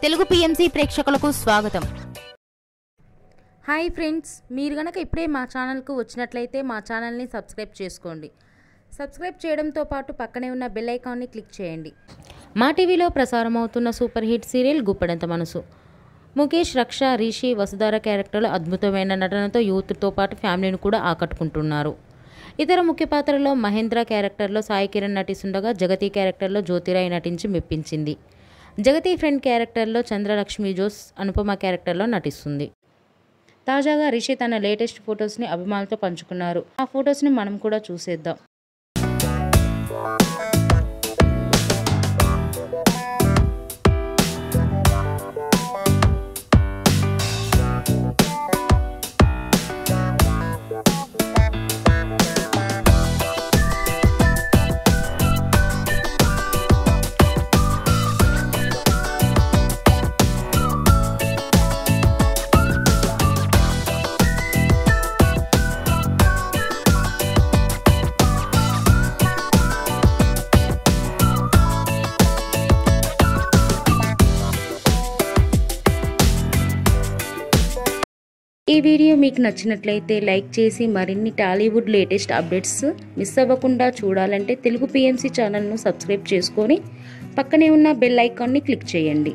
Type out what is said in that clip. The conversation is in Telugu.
తెలుగు పిఎంసి ప్రేక్షకులకు స్వాగతం. హాయ్ ఫ్రెండ్స్, మీరు గనక ఇప్పుడే మా ఛానల్కు వచ్చినట్లయితే మా ఛానల్ని సబ్స్క్రైబ్ చేసుకోండి. సబ్స్క్రైబ్ చేయడంతో పాటు పక్కనే ఉన్న బెల్ ఐకాన్ని క్లిక్ చేయండి. మా టీవీలో ప్రసారం అవుతున్న సూపర్ హిట్ సీరియల్ గుప్పెడంత మనసు. ముఖేష్, రక్ష, రిషి, వసుధార క్యారెక్టర్లు అద్భుతమైన నటనతో యూత్తో పాటు ఫ్యామిలీని కూడా ఆకట్టుకుంటున్నారు. ఇతర ముఖ్య పాత్రలో మహేంద్ర క్యారెక్టర్లో సాయి కిరణ్ నటిస్తుండగా జగతి క్యారెక్టర్లో జ్యోతిరాయ్ నటించి మెప్పించింది. జగతి ఫ్రెండ్ క్యారెక్టర్లో చంద్రలక్ష్మి జోస్ అనుపమ క్యారెక్టర్లో నటిస్తుంది. తాజాగా రిషి తన లేటెస్ట్ ఫొటోస్ని అభిమానులతో పంచుకున్నారు. ఆ ఫొటోస్ని మనం కూడా చూసేద్దాం. ఈ వీడియో మీకు నచ్చినట్లయితే లైక్ చేసి మరిన్ని టాలీవుడ్ లేటెస్ట్ అప్డేట్స్ మిస్ అవ్వకుండా చూడాలంటే తెలుగు పిఎంసి ఛానల్ను సబ్స్క్రైబ్ చేసుకొని పక్కనే ఉన్న బెల్ ఐకాన్ని క్లిక్ చేయండి.